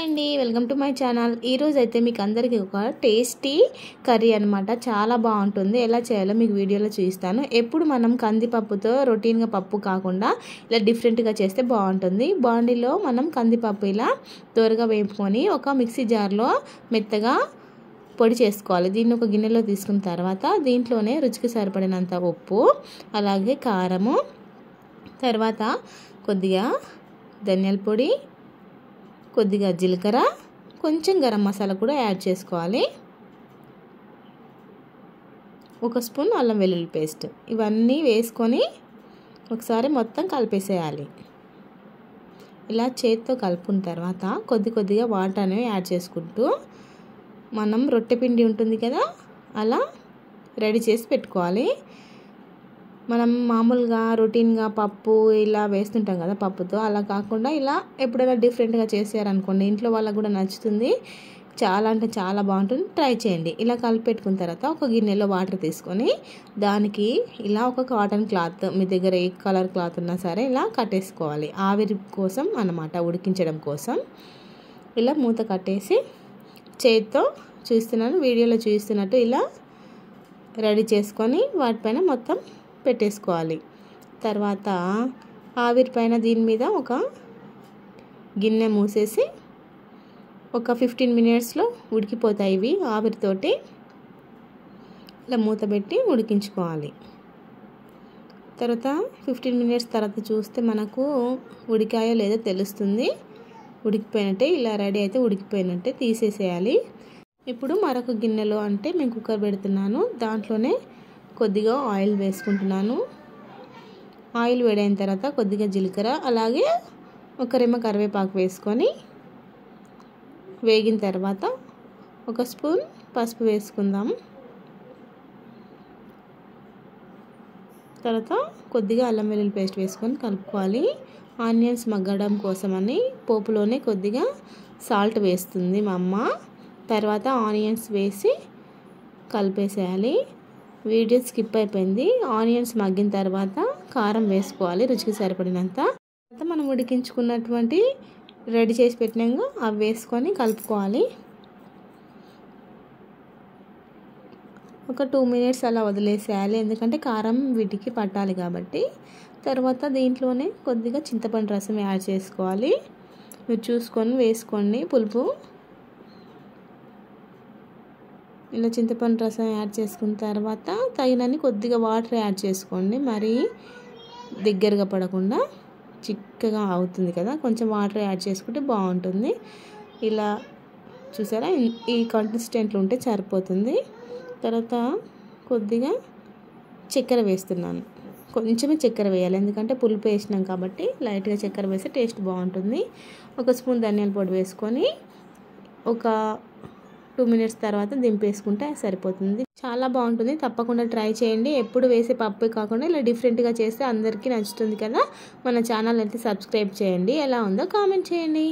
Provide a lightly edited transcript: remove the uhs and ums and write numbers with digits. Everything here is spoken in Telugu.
హాయ్ అండి, వెల్కమ్ టు మై ఛానల్. ఈరోజు అయితే మీకు అందరికీ ఒక టేస్టీ కర్రీ అనమాట. చాలా బాగుంటుంది. ఎలా చేయాలో మీకు వీడియోలో చూపిస్తాను. ఎప్పుడు మనం కందిపప్పుతో రొటీన్గా పప్పు కాకుండా ఇలా డిఫరెంట్గా చేస్తే బాగుంటుంది. బాండీలో మనం కందిపప్పు ఇలా దోరగా వేపుకొని ఒక మిక్సీ జార్లో మెత్తగా పొడి చేసుకోవాలి. దీన్ని ఒక గిన్నెలో తీసుకున్న తర్వాత దీంట్లోనే రుచికి సరిపడినంత ఉప్పు, అలాగే కారము, తర్వాత కొద్దిగా ధనియాల పొడి, కొద్దిగా జీలకర్ర, కొంచెం గరం మసాలా కూడా యాడ్ చేసుకోవాలి. ఒక స్పూన్ అల్లం వెల్లుల్లి పేస్ట్, ఇవన్నీ వేసుకొని ఒకసారి మొత్తం కలిపేసేయాలి. ఇలా చేతితో కలుపుకున్న తర్వాత కొద్దిగా వాటర్ అనేవి యాడ్ చేసుకుంటూ మనం రొట్టె పిండి ఉంటుంది కదా, అలా రెడీ చేసి పెట్టుకోవాలి. మనం మామూలుగా రొటీన్గా పప్పు ఇలా వేస్తుంటాం కదా పప్పుతో, అలా కాకుండా ఇలా ఎప్పుడైనా డిఫరెంట్గా చేసారనుకోండి, ఇంట్లో వాళ్ళకు కూడా నచ్చుతుంది. చాలా అంటే చాలా బాగుంటుంది. ట్రై చేయండి. ఇలా కలిపి పెట్టుకున్న తర్వాత ఒక గిన్నెలో వాటర్ తీసుకొని దానికి ఇలా ఒక కాటన్ క్లాత్, మీ దగ్గర ఏ కలర్ క్లాత్ ఉన్నా సరే ఇలా కట్టేసుకోవాలి. ఆవిరి కోసం అన్నమాట, ఉడికించడం కోసం. ఇలా మూత కట్టేసి చేతితో చూస్తున్నాను, వీడియోలో చూస్తున్నట్టు ఇలా రెడీ చేసుకొని వాటిపైన మొత్తం పెట్టేసుకోవాలి. తర్వాత ఆవిరి పైన దీని మీద ఒక గిన్నె మూసేసి ఒక 15 మినిట్స్లో ఉడికిపోతాయి ఇవి ఆవిరితోటి. ఇలా మూత పెట్టి ఉడికించుకోవాలి. తర్వాత 15 మినిట్స్ తర్వాత చూస్తే మనకు ఉడికాయో లేదో తెలుస్తుంది. ఉడికిపోయినట్టే, ఇలా రెడీ అయితే ఉడికిపోయినట్టే తీసేసేయాలి. ఇప్పుడు మరొక గిన్నెలో, అంటే నేను కుక్కర్ పెడుతున్నాను, దాంట్లోనే కొద్దిగా ఆయిల్ వేసుకుంటున్నాను. ఆయిల్ వేడైన తర్వాత కొద్దిగా జీలకర్ర, అలాగే ఒక రెమ్మ కరివేపాకు వేసుకొని వేగిన తర్వాత ఒక స్పూన్ పసుపు వేసుకుందాం. తర్వాత కొద్దిగా అల్లం వెల్లుల్లి పేస్ట్ వేసుకొని కలుపుకోవాలి. ఆనియన్స్ మగ్గడం కోసమని పోపులోనే కొద్దిగా సాల్ట్ వేస్తుంది మా అమ్మ. తర్వాత ఆనియన్స్ వేసి కలిపేసేయాలి. వీడియో స్కిప్ అయిపోయింది. ఆనియన్స్ మగ్గిన తర్వాత కారం వేసుకోవాలి రుచికి సరిపడినంత. తర్వాత మనం ఉడికించుకున్నటువంటి రెడీ చేసి పెట్టినాక అవి వేసుకొని కలుపుకోవాలి. ఒక 2 మినిట్స్ అలా వదిలేసేయాలి, ఎందుకంటే కారం వీటికి పట్టాలి కాబట్టి. తర్వాత దీంట్లోనే కొద్దిగా చింతపండు రసం యాడ్ చేసుకోవాలి. మీరు చూసుకొని వేసుకోండి పులుపు. ఇలా చింతపండు రసం యాడ్ చేసుకున్న తర్వాత తగినన్ని కొద్దిగా వాటర్ యాడ్ చేసుకోండి. మరీ దగ్గరగా పడకుండా చిక్కగా అవుతుంది కదా, కొంచెం వాటర్ యాడ్ చేసుకుంటే బాగుంటుంది. ఇలా చూసారా, ఈ కన్సిస్టెంట్లో ఉంటే సరిపోతుంది. తర్వాత కొద్దిగా చక్కెర వేస్తున్నాను. కొంచెమే చక్కెర వేయాలి, ఎందుకంటే పులుపు వేసినాం కాబట్టి లైట్గా చక్కెర వేస్తే టేస్ట్ బాగుంటుంది. ఒక స్పూన్ ధనియాల పొడి వేసుకొని ఒక 2 మినిట్స్ తర్వాత దింపేసుకుంటే సరిపోతుంది. చాలా బాగుంటుంది. తప్పకుండా ట్రై చేయండి. ఎప్పుడు వేసే పప్పు కాకుండా ఇలా డిఫరెంట్గా చేస్తే అందరికీ నచ్చుతుంది కదా. మన ఛానల్ అయితే సబ్స్క్రైబ్ చేయండి. ఎలా ఉందో కామెంట్ చేయండి.